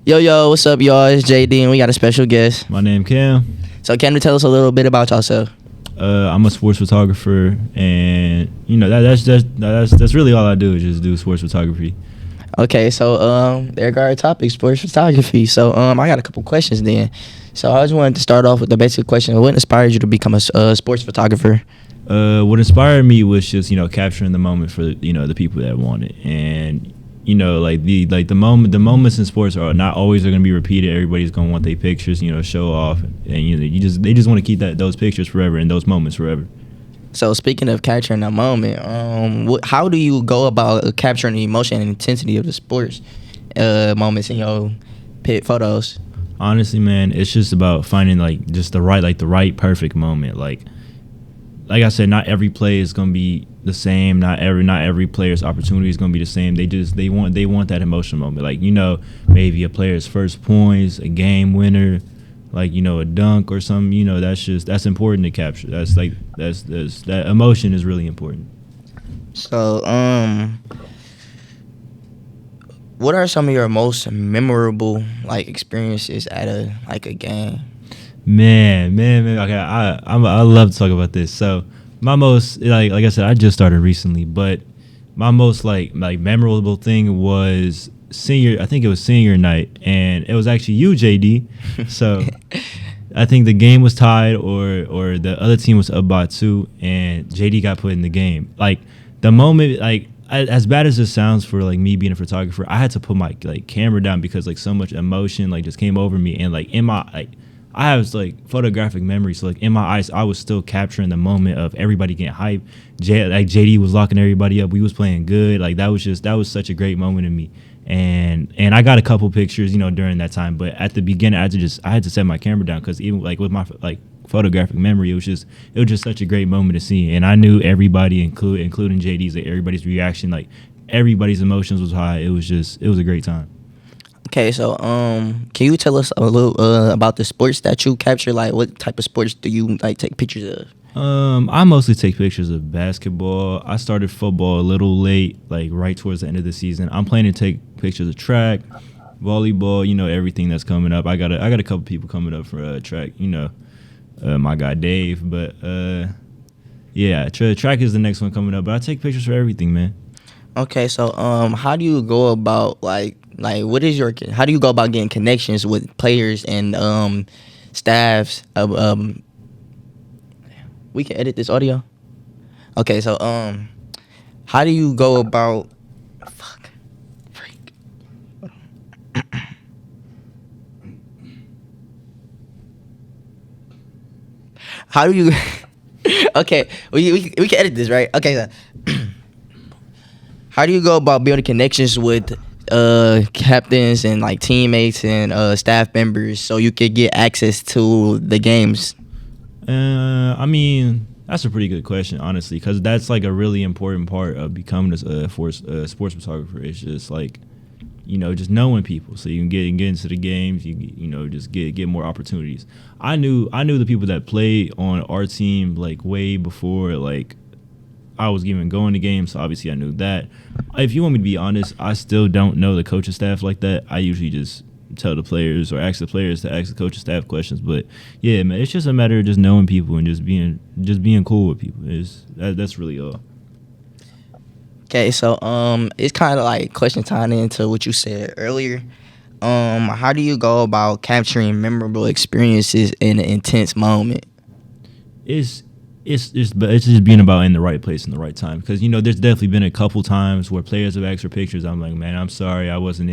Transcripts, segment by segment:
Yo, what's up, y'all? It's JD, and we got a special guest. My name Cam. So, can you tell us a little bit about yourself? I'm a sports photographer, and that's really all I do is just do sports photography. Okay, so there go our topic, sports photography. So, I got a couple questions then. So, I just wanted to start off with the basic question: what inspired you to become a sports photographer? What inspired me was just capturing the moment for the people that want it, and the moments in sports are not always going to be repeated. Everybody's going to want their pictures, show off, and they just want to keep those pictures forever and those moments forever. So speaking of capturing a moment, how do you go about capturing the emotion and intensity of the sports moments in your photos? Honestly, man, it's just about finding the right perfect moment. Like I said, not every play is gonna be the same. Not every player's opportunity is gonna be the same. They want that emotional moment. Maybe a player's first points, a game winner, a dunk or something. That's important to capture. That emotion is really important. So what are some of your most memorable experiences at a game? Man. Okay, I love to talk about this. So my most like I said, I just started recently, but my most memorable thing was senior. I think it was senior night, and it was actually you, JD. So I think the game was tied, or the other team was up by 2, and JD got put in the game. The moment, as bad as this sounds for me being a photographer, I had to put my camera down because so much emotion just came over me, and in my I have photographic memory, so in my eyes, I was still capturing the moment of everybody getting hyped. JD was locking everybody up. We was playing good. That was such a great moment in me, and I got a couple pictures, during that time. But at the beginning, I had to set my camera down because even with my photographic memory, it was just such a great moment to see, and I knew everybody, including JD's, everybody's reaction, everybody's emotions was high. It was a great time. Okay, so can you tell us a little about the sports that you capture? What type of sports do you take pictures of? I mostly take pictures of basketball. I started football a little late, right towards the end of the season. I'm planning to take pictures of track, volleyball, everything that's coming up. I got a couple people coming up for track, my guy Dave, but yeah, track is the next one coming up. But I take pictures for everything, man. Okay, so how do you go about how do you go about getting connections with players and staffs of we can edit this audio? Okay, so how do you go about how do you okay, we can edit this, right? Okay, so how do you go about building connections with captains and teammates and staff members so you could get access to the games? I mean, that's a pretty good question, honestly, because that's a really important part of becoming a sports photographer. It's just just knowing people so you can get into the games. You just get more opportunities. I knew the people that played on our team way before I was even going to games, so obviously I knew that. If you want me to be honest, I still don't know the coaching staff like that. I usually just tell the players or ask the players to ask the coaching staff questions. But yeah, man, it's just a matter of just knowing people and just being cool with people. That's really all. Okay, so it's kind of question tying into what you said earlier. How do you go about capturing memorable experiences in an intense moment? It's just being about in the right place in the right time, because there's definitely been a couple times where players have asked for pictures. I'm like, man, I'm sorry, I wasn't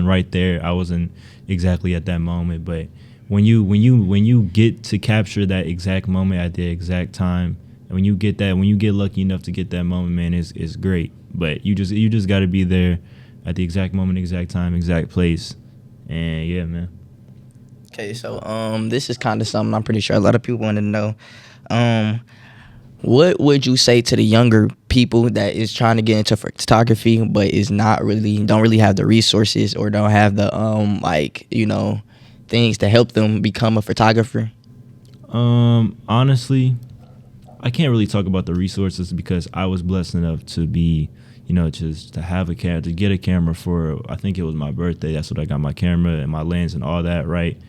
right there, I wasn't exactly at that moment. But when you get to capture that exact moment at the exact time, and when you get lucky enough to get that moment, man, it's great. But you just got to be there at the exact moment, exact time, exact place, and yeah, man. Okay, so this is kind of something I'm pretty sure a lot of people want to know. What would you say to the younger people that is trying to get into photography but don't really have the resources or don't have the things to help them become a photographer? Honestly, I can't really talk about the resources because I was blessed enough to be, just to have a camera, to get a camera for, I think it was my birthday. That's what I got, my camera and my lens and all that, right?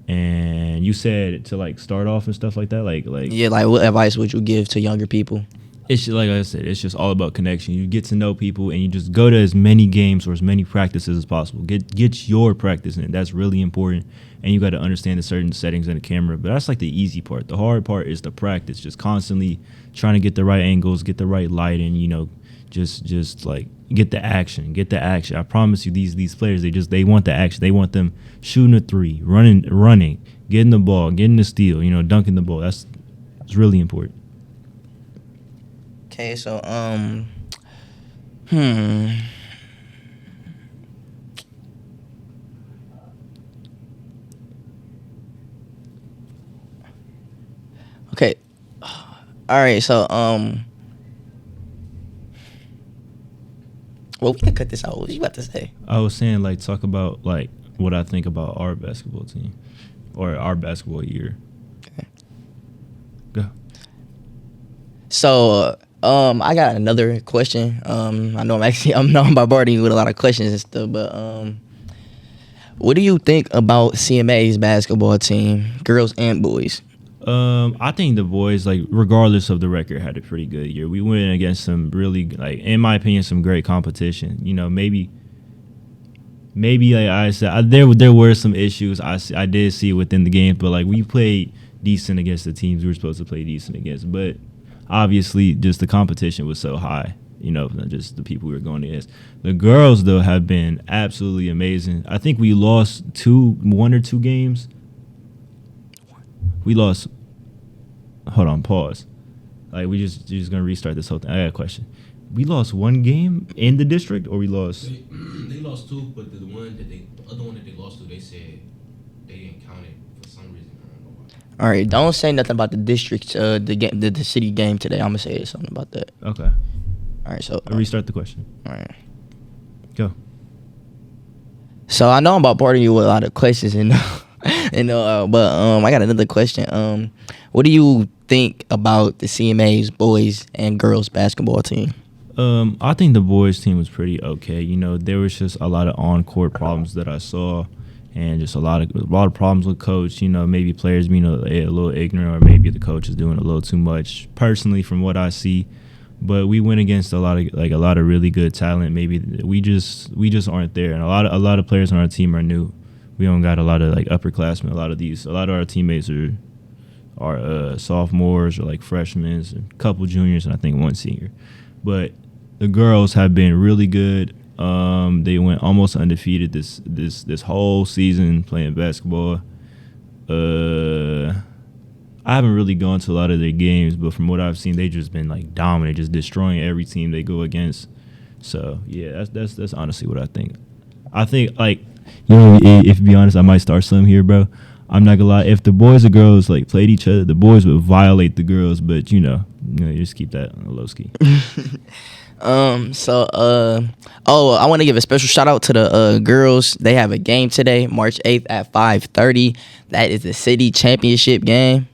And you said to like start off and stuff like that, like Yeah, like what advice would you give to younger people? it's just, like I said, it's just all about connection. You get to know people, and you just go to as many games or as many practices as possible. Get your practice in. That's really important. And you got to understand the certain settings in the camera. But that's like the easy part. The hard part is the practice. Just constantly trying to get the right angles, get the right lighting. Just like get the action. Get the action. I promise you, these players, they want the action. They want them shooting a three, running, getting the ball, getting the steal. Dunking the ball. It's really important. Okay, so Okay. All right, so well, we can cut this out. What was you about to say? I was saying, like, talk about like what I think about our basketball team or our basketball year. Okay. Go. So, I got another question. I know I'm bombarding you with a lot of questions and stuff, but what do you think about CMA's basketball team, girls and boys? I think the boys, like, regardless of the record, had a pretty good year. We went against some really, like, in my opinion, some great competition. Maybe like I said, there were some issues I did see within the game, but like we played decent against the teams we were supposed to play decent against. But obviously, just the competition was so high. Just the people we were going against. The girls, though, have been absolutely amazing. I think we lost 1 or 2 games. We lost. Hold on, pause. Like, we just gonna restart this whole thing. I got a question. We lost 1 game in the district, or we lost? They lost 2, but the other one that they lost to, they said they didn't count it for some reason. I don't know why. All right, don't say nothing about the district, the city game today. I'm gonna say something about that. Okay. All right, so I'll restart the question. all right. Go. So I know I'm about bombarding you with a lot of questions, but I got another question. What do you think about the CMA's boys and girls basketball team? I think the boys' team was pretty okay. There was just a lot of on-court problems that I saw, and just a lot of problems with coach. Maybe players being a little ignorant, or maybe the coach is doing a little too much. Personally, from what I see, but we went against a lot of really good talent. Maybe we just aren't there, and a lot of players on our team are new. We don't got a lot of like upperclassmen. A lot of our teammates are sophomores or like freshmen, a couple juniors, and I think 1 senior. But the girls have been really good. They went almost undefeated this whole season playing basketball. I haven't really gone to a lot of their games, but from what I've seen, they've just been like dominant, just destroying every team they go against. So yeah, that's honestly what I think. I think, like, if to be honest, I might start some here, bro. I'm not gonna lie. If the boys and girls like played each other, the boys would violate the girls. But you just keep that on the low ski. I want to give a special shout out to the girls. They have a game today, March 8th at 5:30. That is the city championship game.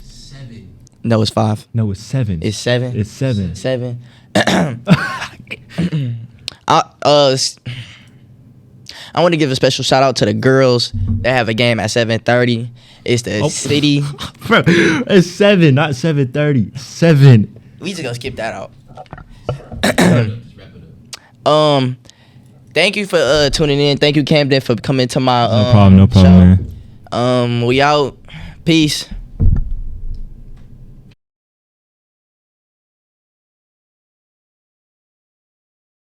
7. No, it's 5. No, it's 7. It's 7. It's 7. 7. I want to give a special shout out to the girls. They have a game at 7:30. It's the city. Bro, it's 7, not 7:30. 7. We just gonna skip that out. Just wrap it up. Thank you for tuning in. Thank you, Camden, for coming to my No problem, show. man. We out. Peace.